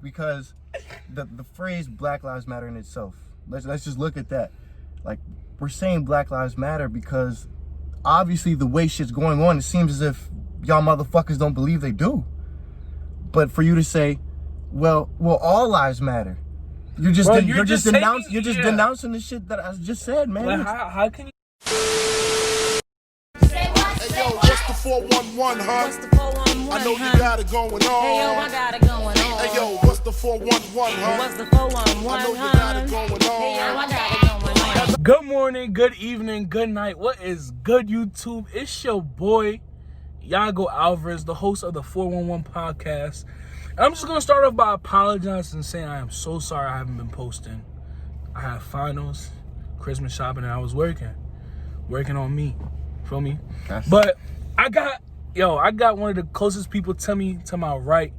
because the phrase Black Lives Matter in itself. Let's just look at that. Like, we're saying Black Lives Matter because obviously the way shit's going on, it seems as if y'all motherfuckers don't believe they do. But for you to say, well, all lives matter. You're just denouncing the shit that I just said, man. Like, how can you? Hey yo, what's the 411, huh? What's the 411, I know huh? you got it going on. Hey yo, I got it going on. Hey yo, what's the 411, huh? What's the 411, I know you huh? got it going on. Hey yo, I got it going on. Good morning, good evening, good night. What is good, YouTube? It's your boy, Yago Alvarez, the host of the 411 podcast. And I'm just going to start off by apologizing and saying I am so sorry I haven't been posting. I had finals, Christmas shopping, and I was working on me. Feel me? But I got one of the closest people to me, to my right.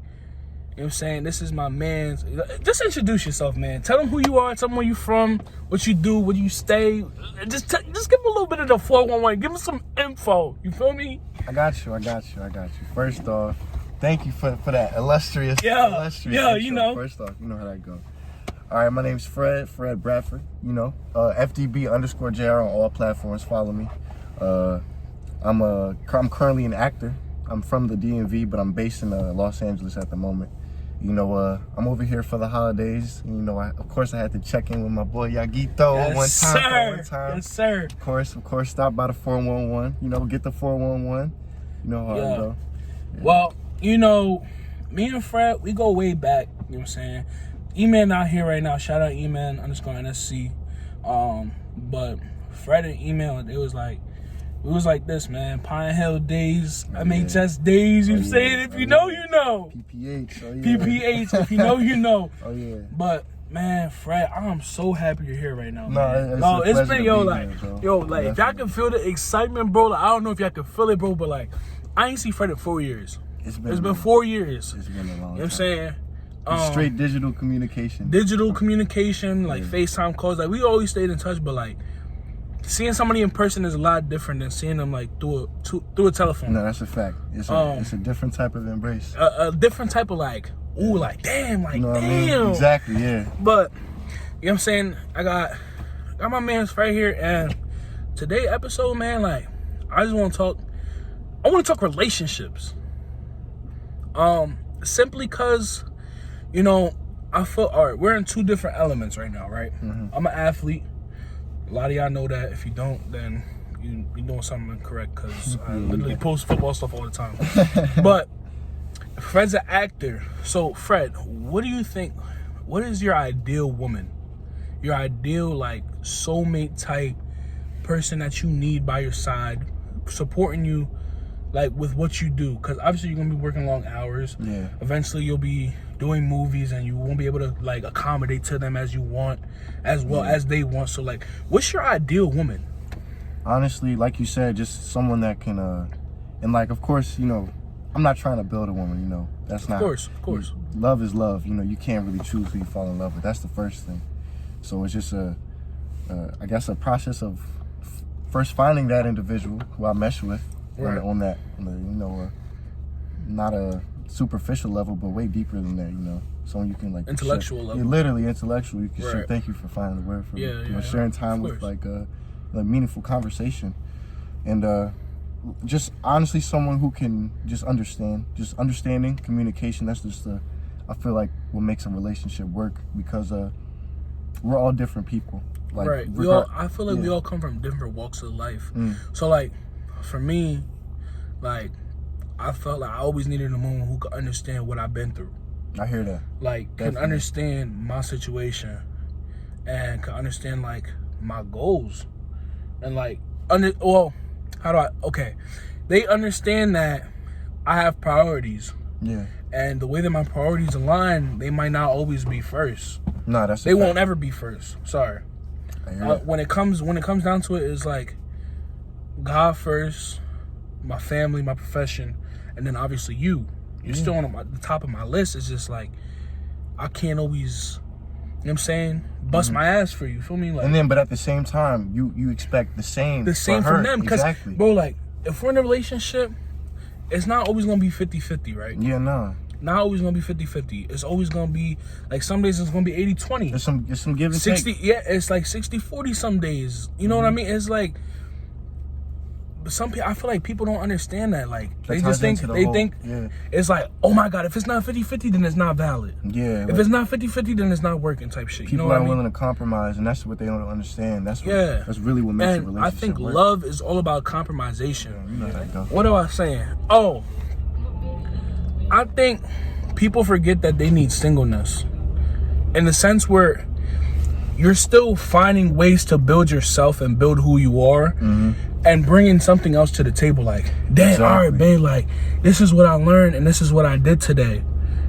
You know what I'm saying? This is my man. Just introduce yourself, man. Tell them who you are. Tell them where you from, what you do, where you stay. Just give them a little bit of the 411. Give them some info. You feel me? I got you. First off, thank you for that illustrious intro. You know. First off, you know how that goes. All right, my name's Fred Bradford, you know, FDB_JR on all platforms. Follow me. I'm currently an actor. I'm from the DMV, but I'm based in Los Angeles at the moment. You know, I'm over here for the holidays. You know, of course I had to check in with my boy Yaguito one time. Yes, sir. Of course, stop by the 411. You know, get the 411. You know how it go. Yeah. Well, you know, me and Fred, we go way back. You know what I'm saying? E-Man not here right now. Shout out E-Man _NSC. But Fred and E-Man, it was like this, man. Pine Hill days, MHS days. You saying? If you know, you know. PPH. Oh, yeah. PPH. If you know, you know. Oh yeah. But man, Fred, I'm so happy you're here right now. No, it's been Definitely. if y'all can feel the excitement, bro. Like, I don't know if y'all can feel it, bro, but like, I ain't seen Fred in 4 years. It's been 4 years. It's been a long time. You know what I'm saying? Straight digital communication. Like FaceTime calls. Like, we always stayed in touch, but like, seeing somebody in person is a lot different than seeing them like through a telephone. No, that's a fact. It's a different type of embrace. A different type of like, ooh, like damn, like, you know what damn. I mean? Exactly, yeah. But you know what I'm saying? I got my man's right here, and today episode, man, like, I want to talk relationships. Simply cause, you know, I feel, all right, we're in two different elements right now, right? Mm-hmm. I'm an athlete. A lot of y'all know that. If you don't, then you're doing something incorrect, because I literally post football stuff all the time. But Fred's an actor. So, Fred, what do you think? What is your ideal woman? Your ideal, like, soulmate type person that you need by your side, supporting you, like, with what you do? Because obviously you're going to be working long hours. Yeah. Eventually you'll be doing movies, and you won't be able to like accommodate to them as you want, as well as they want. So like, what's your ideal woman? Honestly, like you said, just someone that can and like, of course, you know, I'm not trying to build a woman, you know. That's not, of course. Love is love. You know, you can't really choose who you fall in love with. That's the first thing. So it's just I guess a process of first finding that individual who I mesh with, right, on that, you know, not a superficial level, but way deeper than that, you know. Someone you can like intellectual level. Yeah, literally intellectual. You can right. share. Thank you for finding the word for me. Yeah, You know, sharing time with like a meaningful conversation, and just honestly someone who can just understanding communication. That's just I feel like what makes a relationship work, because we're all different people. Like, right. I feel like we all come from different walks of life. So like, for me, like, I felt like I always needed a woman who could understand what I've been through. I hear that. Like, Definitely. can understand my situation, and can understand like my goals, and like they understand that I have priorities. Yeah. And the way that my priorities align, they might not always be first. No, they won't ever be first. Sorry. I hear that. When it comes down to it, it's like God first, my family, my profession, and then obviously you're still on the top of my list. It's just like, I can't always, you know what I'm saying, bust my ass for you, feel me? Like, and then, but at the same time, you expect the same from them, because exactly. Bro, like, if we're in a relationship, it's not always gonna be 50-50, right? Yeah, no. not always gonna be 50-50. It's always gonna be like some days it's gonna be 80-20. There's some give and 60, take. yeah, it's like 60-40 some days. You know what I mean? It's like some people. I feel like people don't understand that. Like they just think yeah. it's like, oh my god, if it's not 50-50, then it's not valid. Yeah. If it's not 50-50, then it's not working type shit. You People know what I aren't mean? willing to compromise, and that's what they don't understand. That's what, Yeah. That's really what makes a And relationship I think work. love is all about compromisation. You know how that go. What am I saying? Oh, I think people forget that they need singleness in the sense where you're still finding ways to build yourself and build who you are and bringing something else to the table. Like, damn, all right, babe, like, this is what I learned and this is what I did today.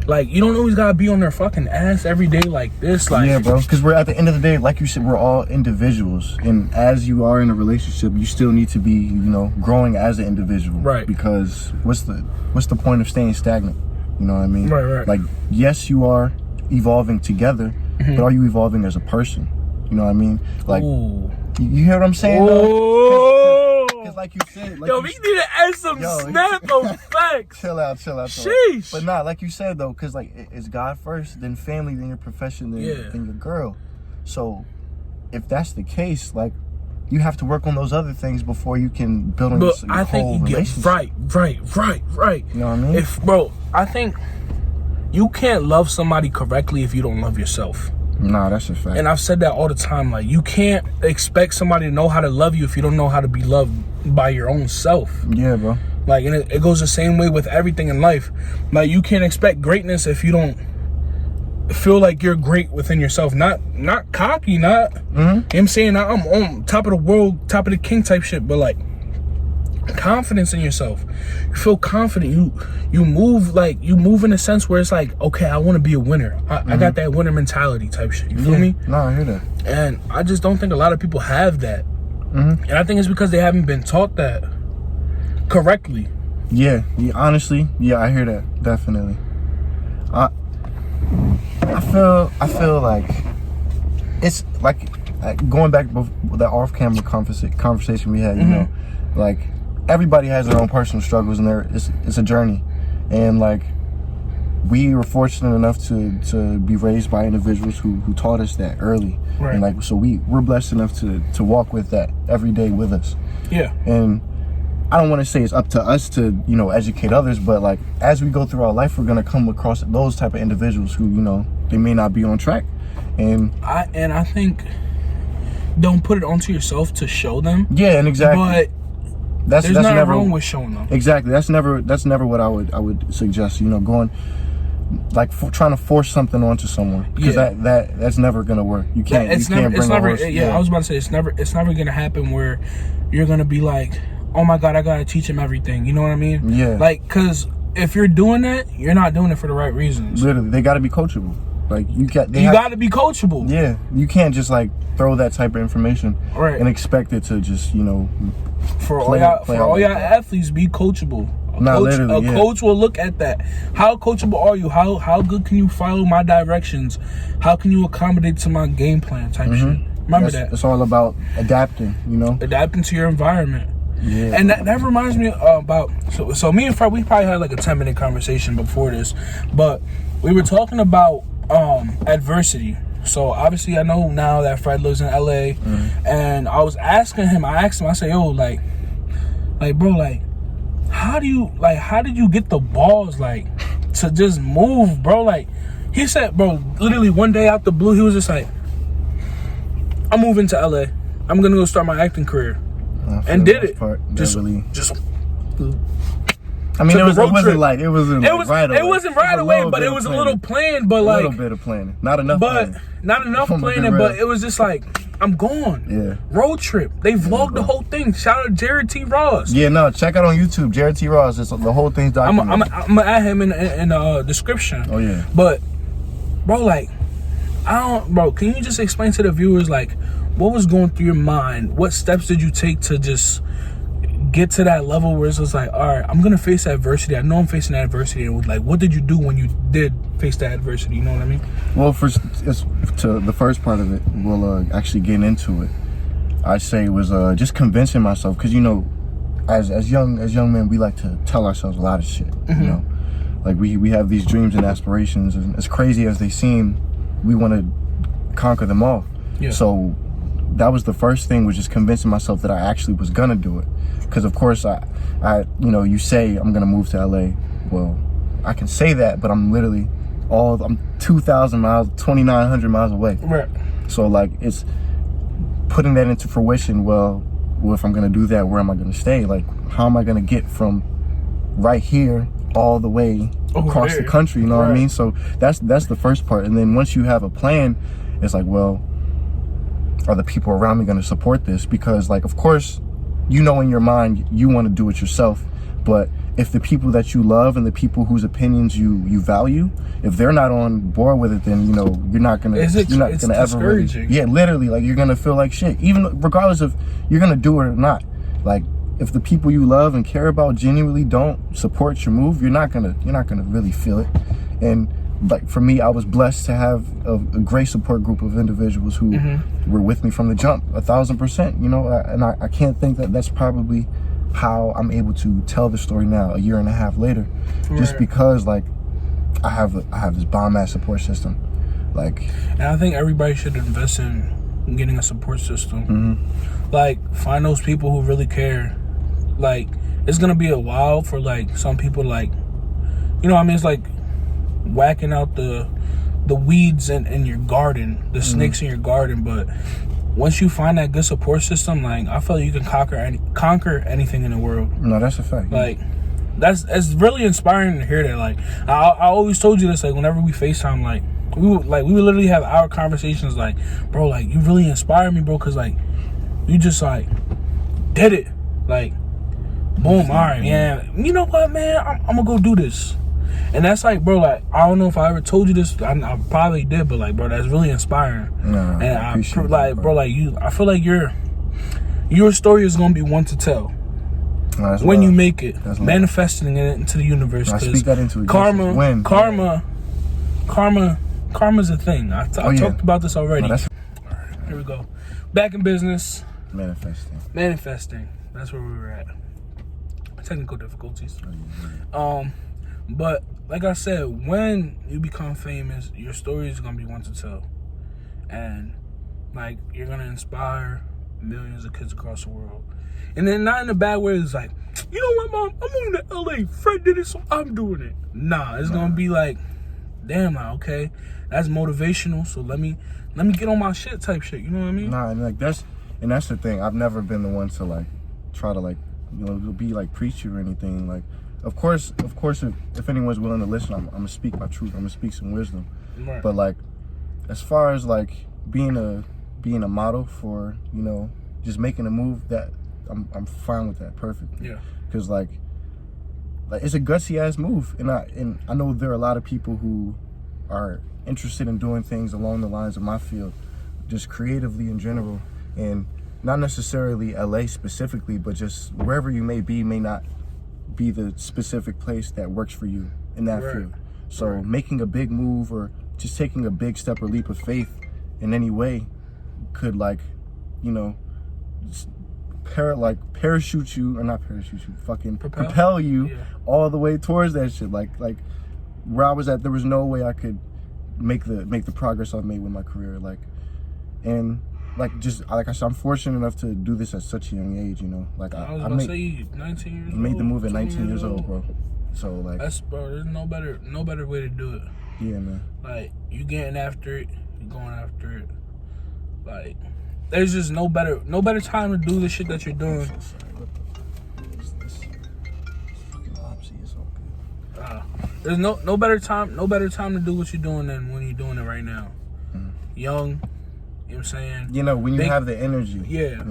Like, you don't always gotta be on their fucking ass every day like this. Like, yeah, bro, because we're at the end of the day, like you said, we're all individuals, and as you are in a relationship, you still need to be, you know, growing as an individual, right? Because what's the point of staying stagnant? You know what I mean? Right. Like, yes, you are evolving together, but are you evolving as a person? You know what I mean? Like, ooh. You hear what I'm saying? Because like you said, like yo, we need to add some snap effects. Chill out. Sheesh. But nah, like you said though, because like it's God first, then family, then your profession, then your girl. So if that's the case, like you have to work on those other things before you can build on your I think whole you get relationship. right. You know what I mean? I think you can't love somebody correctly if you don't love yourself. Nah, that's a fact. And I've said that all the time. Like, you can't expect somebody to know how to love you if you don't know how to be loved by your own self. Yeah, bro. Like, and it goes the same way with everything in life. Like, you can't expect greatness if you don't feel like you're great within yourself. Not cocky, not, you know what I'm saying? I'm on top of the world, top of the king type shit, but like, confidence in yourself. You feel confident. You move in a sense where it's like, okay, I want to be a winner. I got that winner mentality type shit. You feel me? No, I hear that. And I just don't think a lot of people have that. And I think it's because they haven't been taught that correctly. Yeah, honestly, yeah, I hear that, definitely. I feel like it's like going back to that off-camera conversation we had, you know, like everybody has their own personal struggles, and it's a journey, and like we were fortunate enough to be raised by individuals who taught us that early, right. And like so we're blessed enough to walk with that every day with us. Yeah. And I don't want to say it's up to us to, you know, educate others, but like as we go through our life, we're gonna come across those type of individuals who, you know, they may not be on track, and I think don't put it onto yourself to show them. Yeah, and exactly. But that's nothing never wrong with showing them. Exactly. That's never what I would suggest. You know, going like trying to force something onto someone, because that's never gonna work. You can't. It's never. I was about to say it's never gonna happen where you're gonna be like, oh my god, I gotta teach him everything. You know what I mean? Yeah. Like, because if you're doing that, you're not doing it for the right reasons. Literally, they gotta be coachable. Like you gotta be coachable. Yeah, you can't just like throw that type of information and expect it to just, you know, for all y'all athletes, be coachable. A coach will look at that. How coachable are you? How good can you follow my directions? How can you accommodate to my game plan type shit? Remember that. It's all about adapting, you know? Adapting to your environment. Yeah. And that reminds me about, so me and Fred, we probably had like a 10-minute conversation before this, but we were talking about adversity. So obviously I know now that Fred lives in LA, and I asked him, I said, yo, like bro, like how did you get the balls like to just move, bro? Like he said, bro, literally one day out the blue, he was just like, I'm moving to LA. I'm gonna go start my acting career. And did it. I mean, it wasn't right away, but it was a little planned, but like a little bit of planning, not enough planning, but it was just like, I'm gone. Yeah. Road trip. They vlogged the whole thing. Shout out Jared T. Ross. Yeah, no, check out on YouTube, Jared T. Ross. It's the whole thing's documented. I'm gonna add him in the description. Oh yeah. But bro, like, can you just explain to the viewers like what was going through your mind? What steps did you take to just get to that level where it's just like, all right, I'm gonna face adversity. I know I'm facing adversity, and like, what did you do when you did face that adversity? You know what I mean? Well, to the first part of it, we'll actually get into it. I say it was just convincing myself, because you know, as young men, we like to tell ourselves a lot of shit, you know. Like we have these dreams and aspirations, and as crazy as they seem, we want to conquer them all. Yeah. So that was the first thing, was just convincing myself that I actually was gonna do it. Because of course I you say I'm gonna move to LA. Well, I can say that, but I'm literally I'm 2,000 miles, 2,900 miles away. Right. So like, it's putting that into fruition. Well, if I'm gonna do that, where am I gonna stay? Like, how am I gonna get from right here all the way across the country? You know what I mean? So that's the first part. And then once you have a plan, it's like, well, are the people around me gonna support this? Because like, of course, you know in your mind you want to do it yourself, but if the people that you love and the people whose opinions you value, if they're not on board with it, then you're not gonna ever really, literally, like, you're gonna feel like shit, even regardless of you're gonna do it or not. Like, if the people you love and care about genuinely don't support your move, you're not gonna really feel it. And like, for me, I was blessed to have a great support group of individuals who were with me from the jump, 1,000%. And I can't think that that's probably how I'm able to tell the story now, a year and a half later, just because like I have this bomb ass support system. Like, and I think everybody should invest in getting a support system. Like, find those people who really care. Like, it's gonna be a while for like some people, like, what I mean, it's like whacking out the weeds in your garden, the snakes in your garden. But once you find that good support system, like, I feel like you can conquer anything in the world. No, that's a fact. Like, it's really inspiring to hear that. Like, I always told you this. Like, whenever we FaceTime, like, we would literally have our conversations. Like, bro, like, you really inspire me, bro, because like, you just like did it. Like, boom, all right, man. You know what, man? I'm gonna go do this. And that's like, bro, like, I don't know if I ever told you this. I probably did, but like, bro, that's really inspiring. No, and I appreciate that, bro, like, I feel like your story is gonna be one to tell. No, when love. you make it, That's manifesting it into the universe. I speak that into existence. Karma's a thing. I talked about this already. No, all right, here we go. Back in business. Manifesting. That's where we were at. Technical difficulties. But like I said, when you become famous, your story is gonna be one to tell, and like, you're gonna inspire millions of kids across the world. And then not in a bad way. It's like, you know what, Mom? I'm moving to LA. Fred did it, so I'm doing it. Nah, it's gonna be like, damn, like, okay, that's motivational. So let me get on my shit type shit. You know what I mean? Nah, and like that's the thing. I've never been the one to like try to like be like preachy or anything. Like, of course, if anyone's willing to listen, I'm gonna speak my truth. I'm gonna speak some wisdom. Right. But like, as far as like being a model for just making a move, that I'm fine with that, perfect. Yeah. Because like it's a gutsy ass move, and I know there are a lot of people who are interested in doing things along the lines of my field, just creatively in general, and not necessarily LA specifically, but just wherever you may not be the specific place that works for you in that field. So making a big move or just taking a big step or leap of faith in any way could propel you all the way towards that shit. Like where I was at, there was no way I could make the progress I've made with my career. And like I said, I'm fortunate enough to do this at such a young age. Like I was about to say 19 years old. Made the move at 19 years old, bro. So like, that's, bro, there's no better way to do it. Yeah, man. Like, you getting after it, you going after it. Like, there's just no better time to do the shit that you're doing. There's no better time to do what you're doing than when you're doing it right now. Young, you know what I'm saying? When you have the energy. Yeah.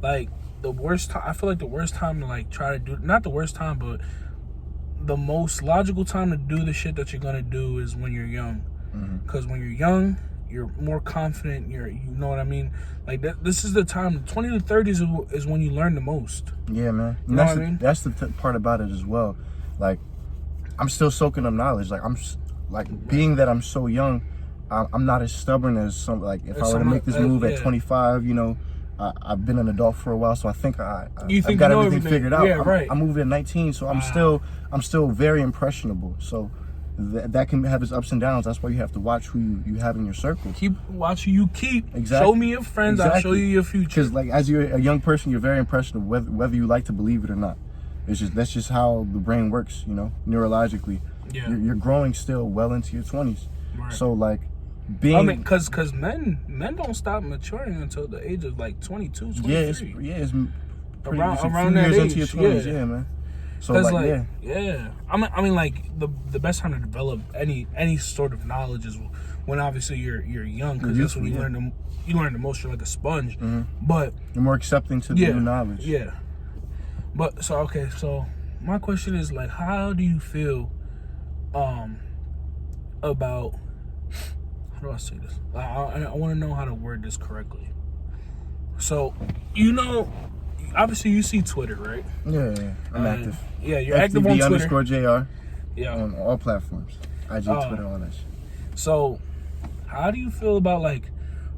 Like, the worst time, I feel like the worst time to like try to do, not the worst time, but the most logical time to do the shit that you're gonna do is when you're young. Because when you're young, you're more confident. You know what I mean? Like, this is the time. 20 to 30s is when you learn the most. Yeah, man. You know what I mean? That's the part about it as well. Like, I'm still soaking up knowledge. Like, being that I'm so young, I'm not as stubborn as some. Like, if I were to make this move at 25, I've been an adult for a while, so I think I've got you know everything figured out. Yeah, right. I moved at 19, so I'm still very impressionable. So that can have its ups and downs. That's why you have to watch who you have in your circle. Watch who you keep. Exactly. Show me your friends. I'll show you your future. Because like as you're a young person, you're very impressionable, whether you like to believe it or not. That's just how the brain works, you know, neurologically. Yeah. You're growing still well into your 20s. Right. So like because men don't stop maturing until the age of like 22, 23. it's pretty, around it's a few that years age, into your 20s, yeah. yeah, man. So like yeah. I mean like the best time to develop any sort of knowledge is when obviously you're young, because that's when you learn the most. You're like a sponge. Mm-hmm. But you're more accepting to the new knowledge. Yeah. But so my question is like, how do you feel about, how do I say this? I want to know how to word this correctly. So, you know, obviously you see Twitter, right? Yeah, I'm active. Yeah, you're active on Twitter. _JR. Yeah. On all platforms. IG, Twitter, all that shit. So, how do you feel about like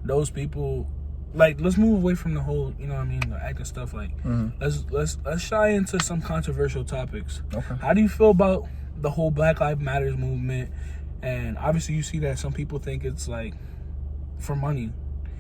those people? Like, let's move away from the whole, you know what I mean, the acting stuff. Like, let's shy into some controversial topipics. Okay. How do you feel about the whole Black Lives Matters movement? And obviously, you see that some people think it's like for money.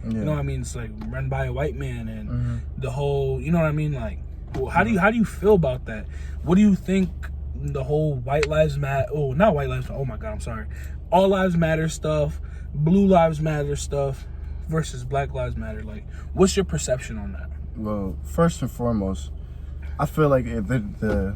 Yeah. You know what I mean? It's like run by a white man, and the whole, you know what I mean? Like, well, how do you feel about that? What do you think the whole white lives matter? Oh, not white lives. Oh my God, I'm sorry. All lives matter stuff, blue lives matter stuff versus Black Lives Matter. Like, what's your perception on that? Well, first and foremost, I feel like if the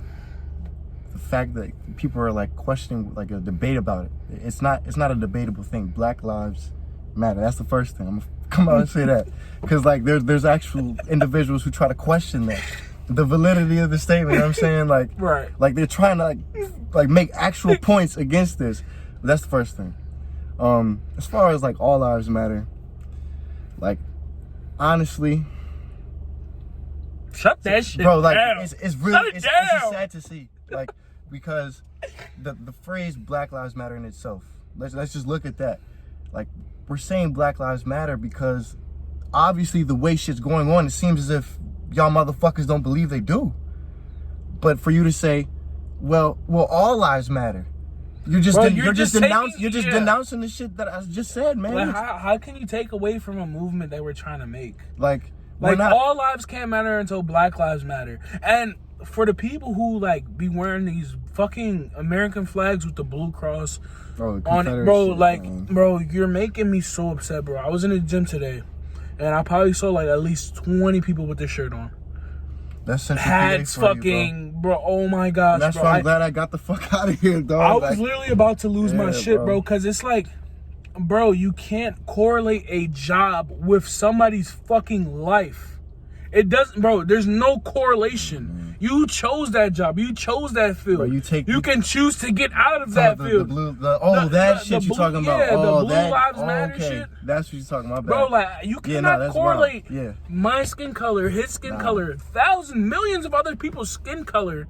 fact that people are like questioning like a debate about it, it's not a debatable thing. Black Lives Matter. That's the first thing. I'm gonna come out and say that, because like there's actual individuals who try to question that, the validity of the statement. You know what I'm saying? Like, right. Like they're trying to like make actual points against this. But that's the first thing. As far as like all lives matter, like honestly, shut that shit, bro. Like down. It's really it's just sad to see, like, because the phrase Black Lives Matter in itself. Let's just look at that. Like, we're saying Black Lives Matter because obviously the way shit's going on, it seems as if y'all motherfuckers don't believe they do. But for you to say, well, all lives matter. You're just denouncing the shit that I just said, man. Like, how can you take away from a movement that we're trying to make? Like all lives can't matter until Black Lives Matter. And for the people who like be wearing these fucking American flags with the blue cross on it, bro, like, bro, you're making me so upset, bro. I was in the gym today, and I probably saw like at least 20 people with this shirt on. That's such hats, fucking, bro. Oh my gosh, that's bro. why I'm glad I got the fuck out of here, dog. I was literally about to lose my shit, bro, because it's like, bro, you can't correlate a job with somebody's fucking life. It doesn't, bro. There's no correlation. You chose that job. You chose that field. Bro, you can choose to get out of that field. That shit you're talking about. Yeah, the blue lives matter shit. That's what you're talking about, bro. Like, you cannot correlate my skin color, his skin color, millions of other people's skin color.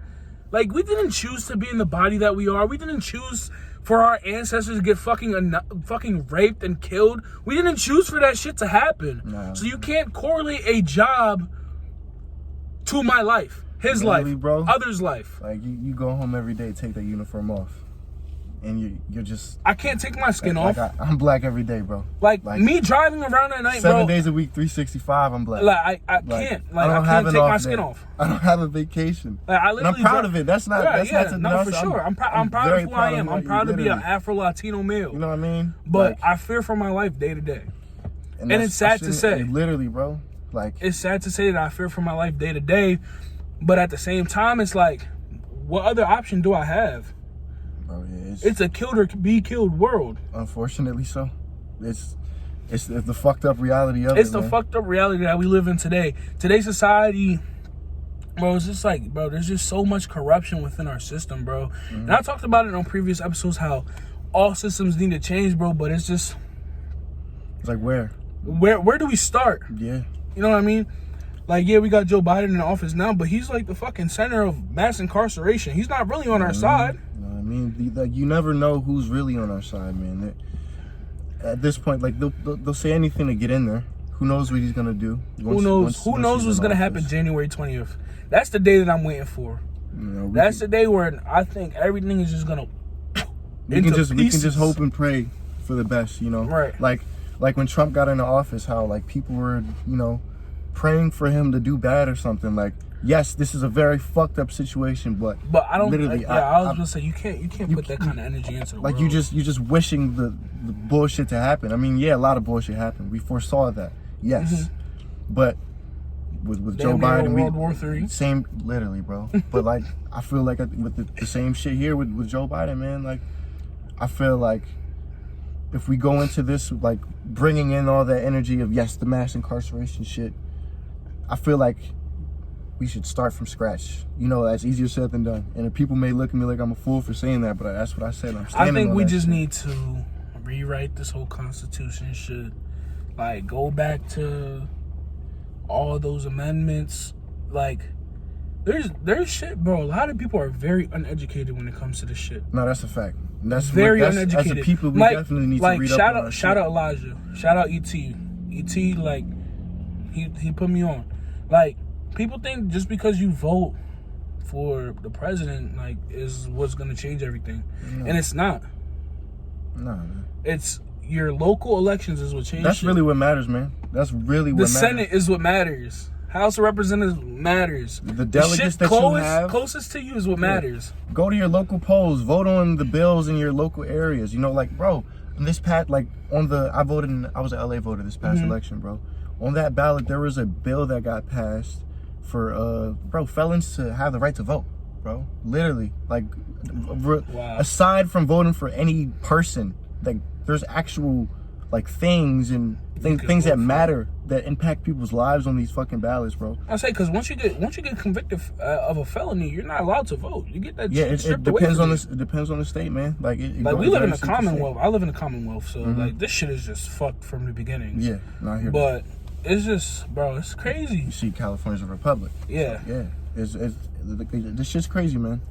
Like, we didn't choose to be in the body that we are. We didn't choose for our ancestors to get fucking raped and killed. We didn't choose for that shit to happen. No. So you can't correlate a job to my life, his life, bro, others' life. Like, you go home every day, take that uniform off, and you're just... I can't take my skin off. I'm black every day, bro. Like me driving around at night, 7 days a week, 365, I'm black. Like, I can't. Like, I can't take my skin off. I don't have a vacation. Like, and I'm proud of it. That's not... No, for sure. I'm proud of who I am. I'm proud to be an Afro-Latino male. You know what I mean? But I fear for my life day to day. And it's sad to say. Literally, bro. Like, it's sad to say that I fear for my life day to day. But at the same time, it's like, what other option do I have? Bro, yeah, it's a killed or be killed world. Unfortunately, so. It's the fucked up reality of it. It's the fucked up reality that we live in today. Today's society, bro, it's just like, bro, there's just so much corruption within our system, bro. And I talked about it on previous episodes, how all systems need to change, bro. But it's just, it's like, where do we start? Yeah. You know what I mean? Like, yeah, we got Joe Biden in the office now, but he's like the fucking center of mass incarceration. He's not really on our side. You know what I mean? You never know who's really on our side, man. At this point, like, they'll say anything to get in there, Who knows what he's gonna do? Who knows what's gonna happen January 20th? That's the day that I'm waiting for. That's the day where I think everything is just gonna. We can just hope and pray for the best, you know. Right. Like when Trump got into office, how like people were, you know, praying for him to do bad or something. Like, yes, this is a very fucked up situation, but I don't. Literally, I was gonna say you can't put that kind of energy into the like world. you just wishing the bullshit to happen. I mean, yeah, a lot of bullshit happened. We foresaw that, yes, but with Joe Biden, World War III. Same, literally, bro. But like, I feel like with the same shit here with Joe Biden, man. Like, I feel like if we go into this like bringing in all that energy of yes, the mass incarceration shit, I feel like we should start from scratch. You know, that's easier said than done. And people may look at me like I'm a fool for saying that, but that's what I said. I think we just need to rewrite this whole Constitution shit. Like, go back to all those amendments. Like, there's shit, bro. A lot of people are very uneducated when it comes to this shit. No, that's a fact. That's very uneducated. As a people, we definitely need to read up on shout out Elijah. Shout out E.T. E.T. like he put me on. Like, people think just because you vote for the president like is what's gonna change everything, and it's not. No, man. It's your local elections is what changes. That's really what matters, man. That's really what matters. The Senate is what matters. House of Representatives matters. The delegates that you have closest to you is what matters. Go to your local polls. Vote on the bills in your local areas. You know, like, bro, in this like I was an LA voter this past election, bro. On that ballot, there was a bill that got passed for felons to have the right to vote, bro. Literally, like, aside from voting for any person, like, there's actual like things that matter that impact people's lives on these fucking ballots, bro. I say, because once you get convicted of a felony, you're not allowed to vote. You get that. Yeah, it depends on this. It depends on the state, man. Like we live in a Commonwealth. I live in a Commonwealth, so like this shit is just fucked from the beginning. Yeah, not here. But it's just, bro, it's crazy. You see, California's a republic. Yeah, so, yeah. This shit's crazy, man.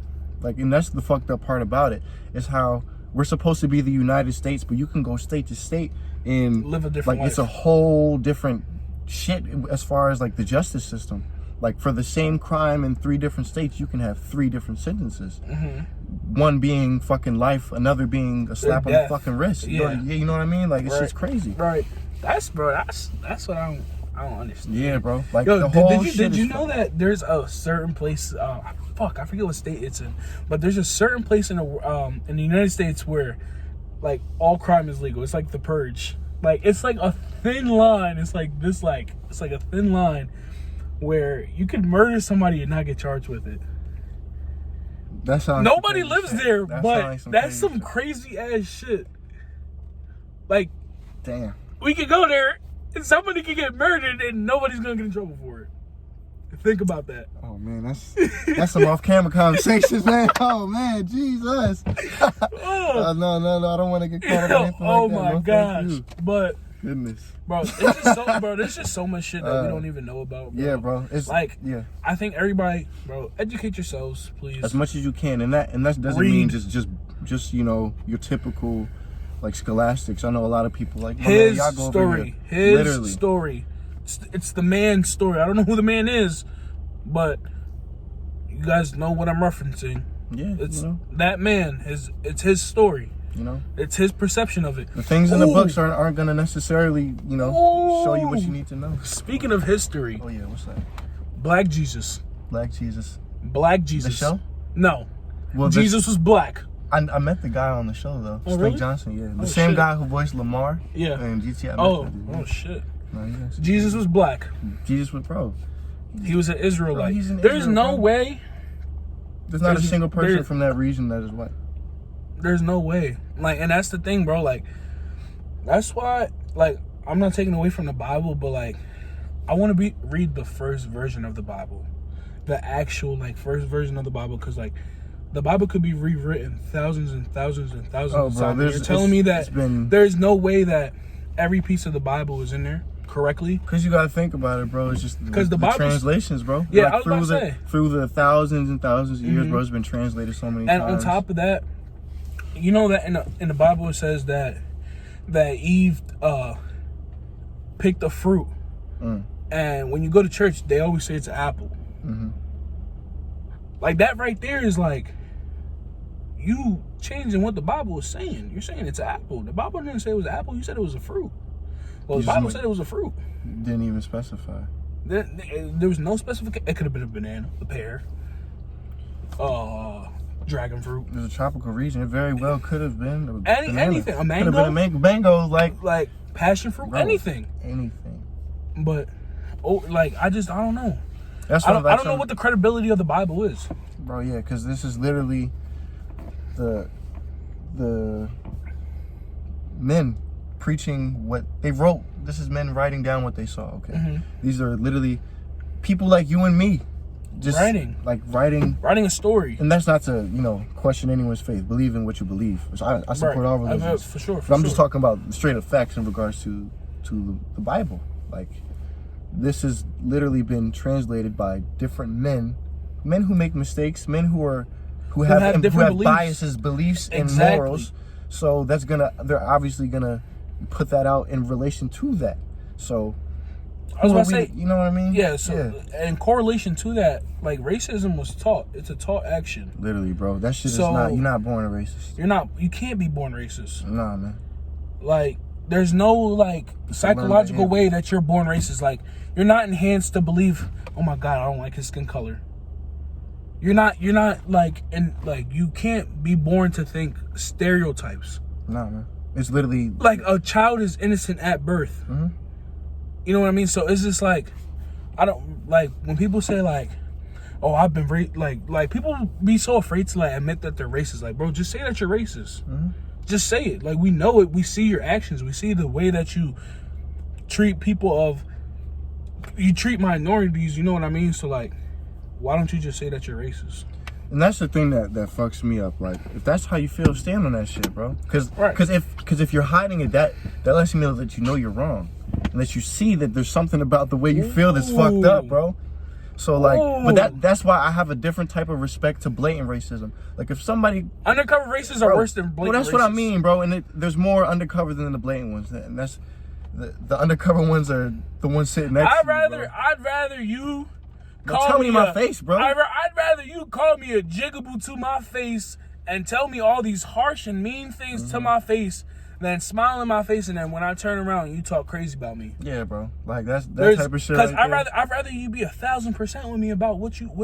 Like, and that's the fucked up part about it is how we're supposed to be the United States, but you can go state to state and live a different life. It's a whole different shit as far as like the justice system. Like, for the same crime in 3 different states, you can have 3 different sentences. One being fucking life, another being a slap on the fucking wrist. You know what I mean? Like, it's just crazy. Right. That's what I don't understand. Yeah, bro. Like, yo, the whole did you know that there's a certain place? I forget what state it's in, but there's a certain place in the United States where, like, all crime is legal. It's like the purge. Like, it's like a thin line. It's like a thin line where you could murder somebody and not get charged with it. Nobody lives there, but that's some crazy ass shit. Like, damn, we could go there and somebody could get murdered and nobody's gonna get in trouble for it. Think about that. Oh man, that's some off-camera conversations, man. Oh man, Jesus. No, I don't want to get caught up in anything oh like that. My gosh, but goodness, bro, it's just there's just so much shit that we don't even know about. Bro. Yeah, bro. It's like, I think everybody, bro, educate yourselves, please, as much as you can, and that doesn't mean just you know, your typical like scholastics. I know a lot of people like his Yago story. His story. It's the man's story. I don't know who the man is, but you guys know what I'm referencing. Yeah, it's that man. It's his story. You know, it's his perception of it. The things in the books aren't going to necessarily, you know, show you what you need to know. Speaking of history. Oh yeah, what's that? Black Jesus. Black Jesus. Black Jesus. The show? No. Well, Jesus was black. I met the guy on the show though. Oh, Spike really? Johnson, yeah. The same guy who voiced Lamar. Yeah. And GTA. Oh shit. No, Jesus was black. Jesus was He was an Israelite. Bro, he's an There's Israel, no bro. way. There's not a single person from that region that is white. There's no way. Like, and that's the thing, bro. Like, that's why, like, I'm not taking away from the Bible, but like, I want to read the first version of the Bible, the actual like first version of the Bible, because like, the Bible could be rewritten thousands and thousands and thousands of times. You're telling me that there's no way that every piece of the Bible is in there correctly? Because you gotta think about it, bro. It's just because the translations, bro. Yeah, like, I was about to say. Through the thousands and thousands of years, bro, it's been translated so many times. And on top of that, you know that in the Bible it says that Eve picked a fruit. And when you go to church, they always say it's an apple. Like that right there is like you changing what the Bible is saying. You're saying it's an apple. The Bible didn't say it was an apple. You said it was a fruit. Well, the Bible said it was a fruit. Didn't even specify. There was no specification. It could have been a banana, a pear, dragon fruit. It was a tropical region. It very well could have been Anything. A mango. Could have been a mango, like passion fruit. Bro, anything. But I don't know. That's I don't know what the credibility of the Bible is, bro. Yeah, because this is literally the men preaching what they wrote. This is men writing down what they saw. Okay, these are literally people like you and me, just writing a story. And that's not to question anyone's faith. Believe in what you believe. Which I support all religions for sure. But I'm just talking about straight up facts in regards to the Bible. Like, this has literally been translated by different men who make mistakes, men who have different biases, beliefs, and morals. So they're obviously gonna put that out in relation to that. So I was about to say, you know what I mean? Yeah. So in correlation to that, like racism was taught. It's a taught action. Literally, bro. That shit is not. You're not born a racist. You can't be born racist. Nah, man. Like, there's no psychological way that you're born racist. Like, you're not enhanced to believe, oh my God, I don't like his skin color. You're not you can't be born to think stereotypes. Nah, man. It's literally like a child is innocent at birth. You know what I mean? So it's just like, I don't like when people say like, oh, I've been like people be so afraid to admit that they're racist. Like, bro, just say that you're racist. Just say it. Like, we know it. We see your actions. We see the way that you treat you treat minorities. You know what I mean? So like, why don't you just say that you're racist? And that's the thing that fucks me up. Like, if that's how you feel, stand on that shit, bro. Because if you're hiding it, that lets you know that you know you're wrong, and that you see that there's something about the way you feel that's fucked up, bro. So like, but that's why I have a different type of respect to blatant racism. Like, if somebody undercover racists are worse than blatant. Well, that's racists. what I mean, bro. And there's more undercover than the blatant ones, and that's the undercover ones are the ones sitting next to you, bro. I'd rather you. Tell me my face, bro. I'd rather you call me a jigaboo to my face and tell me all these harsh and mean things to my face than smile in my face, and then when I turn around, you talk crazy about me. Yeah, bro. Like, that type of shit. Because I'd rather you be 1,000% with me about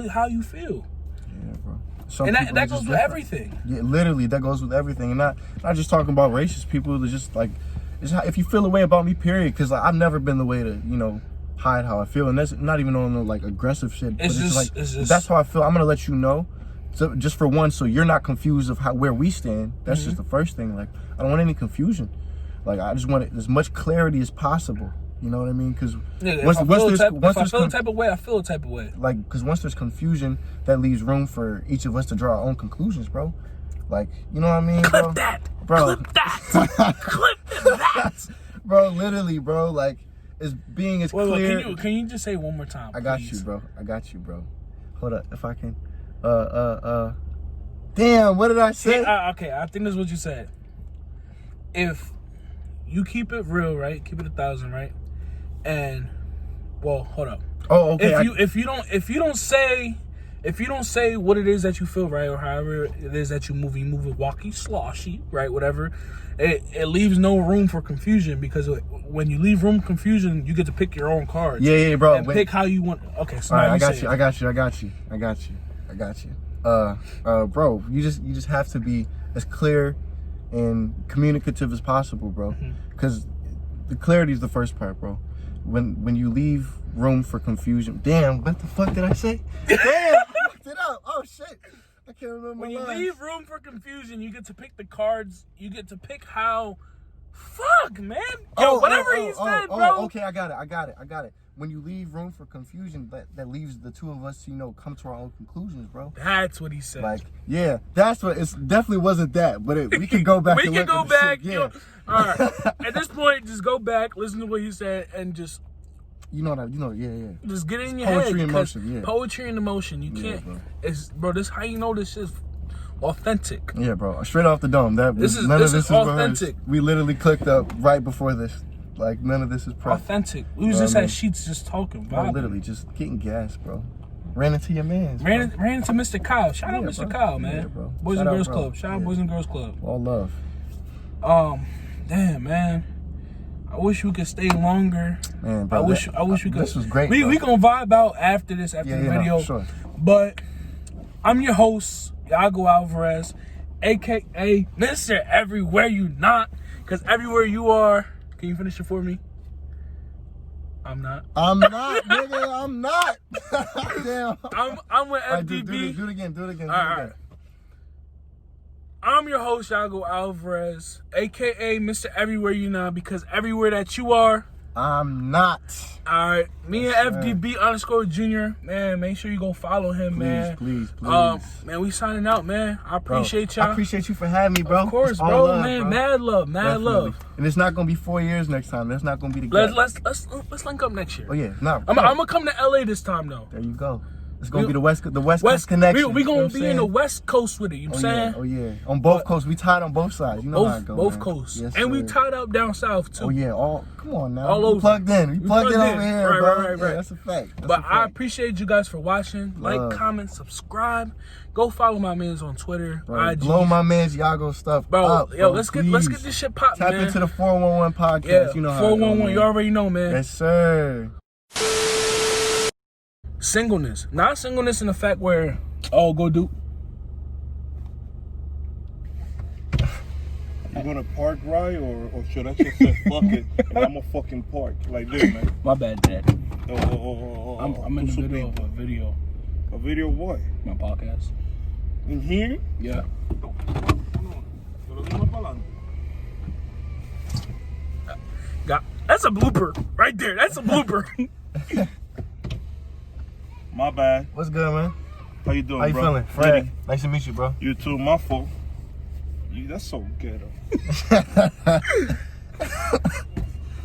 how you feel. Yeah, bro. And that goes with everything. Yeah, literally, that goes with everything, and not just talking about racist people. It's just like, if you feel a way about me, period. Because I've never been the way to hide how I feel, and that's not even on the aggressive shit. But it's just that's how I feel. I'm gonna let you know, so just for one, so you're not confused of where we stand. That's just the first thing. Like, I don't want any confusion. Like, I just want as much clarity as possible. You know what I mean? Because if I feel a type of way, I feel a type of way. Like, because once there's confusion, that leaves room for each of us to draw our own conclusions, bro. Like, you know what I mean, Clip bro? that, bro. Clip that, clip that, bro. Literally, bro. Like, is being as clear. Can you just say one more time? I got you, bro. Hold up, if I can. Damn, what did I say? Okay, I think that's what you said. If you keep it real, right? Keep it 1,000, right? And hold up. Oh, okay. If you don't say what it is that you feel, right, or however it is that you move it walkie sloshy, right, whatever, it leaves no room for confusion, because when you leave room for confusion, you get to pick your own cards. Yeah, bro. And pick how you want. Okay, so all now right, I got you. Bro, you just have to be as clear and communicative as possible, bro. Because the clarity is the first part, bro. When you leave room for confusion. Damn, what the fuck did I say? Damn, I fucked it up. Oh shit. I can't remember. When you leave room for confusion, you get to pick the cards. You get to pick how. Fuck, man. Yo, whatever he said, bro. Okay, I got it. When you leave room for confusion, that leaves the two of us to come to our own conclusions, bro. That's what he said. Like, yeah, that's what. It definitely wasn't that, but we can go back. We can go back. Yeah. All right. At this point, just go back, listen to what he said, and just. Yeah. Just get it in your poetry head. And emotion, yeah. Poetry and emotion. You can't. Bro. This how you know this is authentic. Yeah, bro. Straight off the dome. This is authentic. We literally clicked up right before this. Like none of this is prep. Authentic. We was You know just what I at mean? Sheets just talking. Bro, Vibing. literally just getting gas, bro. Ran into your man's. Ran into Mr. Kyle. Shout out Yeah, Mr. bro. Kyle, man. Yeah, bro. Boys Shout and out, Girls bro. Club. Shout out Yeah. Boys and Girls Club. All love. Damn, man. I wish we could stay longer. Man, bro. I wish we could. This was great. We bro. gonna vibe out after this, after the video. No, sure. But I'm your host, Yago Alvarez, aka Mr. Everywhere You Not. Cause everywhere you are, can you finish it for me? I'm not. I'm not, nigga. I'm not. Damn. I'm with All right, FDB. do it again. All right. I'm your host, Yago Alvarez, aka Mr. Everywhere You Not, because everywhere that you are, I'm not. all right. Me Yes, and FDB _ Junior, man. Make sure you go follow him, man. Please. Man, we signing out, man. I Bro, appreciate y'all. I appreciate you for having me, bro. Of course, It's all bro, love, man. bro. Mad love. Definitely. And it's not gonna be 4 years next time. That's not gonna be the gap. Let's link up next year. Oh yeah, no. I'm gonna come to LA this time though. There you go. It's gonna be the West Coast connection. We you know gonna what I'm be in the saying? West Coast with it. You know what I'm saying? Oh yeah. On both coasts, we tied on both sides. You know how it goes. Both man. coasts, Yes, and we sir. tied up down south too. Oh yeah. Come on now. All We over. plugged in. We plugged in over here, bro. Right. Yeah, that's a fact. That's But a I fact. appreciate you guys for watching. Like, Love. comment, subscribe. Go follow my mans on Twitter, Bro, IG. blow my man's Yago stuff Bro, up, yo, bro, let's get please. this shit popping, Tap man. into the 411 podcast. Yeah, You know how it go, 411. man. You already know, man. Yes, sir. Singleness, not singleness in the fact where, oh, go do. You gonna park right or should I just say fuck it and I'm a fucking park like this, man? My bad, Dad. Oh, I'm in the puso middle of pinto. a video, A video of what? my podcast. In here? Yeah. That's a blooper right there. That's a blooper. My bad. What's good, man? How you doing, How you bro? feeling? Fred. Nice to meet you, bro. You too, my fault. You, that's so ghetto.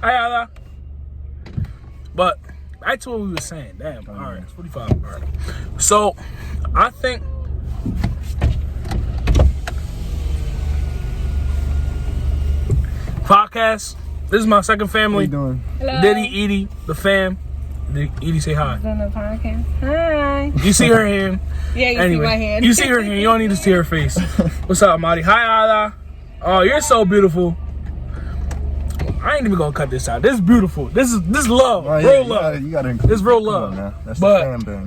Hi, but back to what we were saying. Damn. All right, it's 45. All right. So, I think podcast. This is my second How family. you doing? Hello. Diddy, Edie, the fam. Edie, say hi. On the podcast. Hi. You see her hand. Yeah, you Anyway, see my hand. you see her hand. You don't need to see her face. What's up, Marty? Hi, Ada. Oh, you're so beautiful. I ain't even gonna cut this out. This is beautiful. This is love. Oh, yeah, Real you love. gotta include. It's real Come on love. now. That's But the fam band.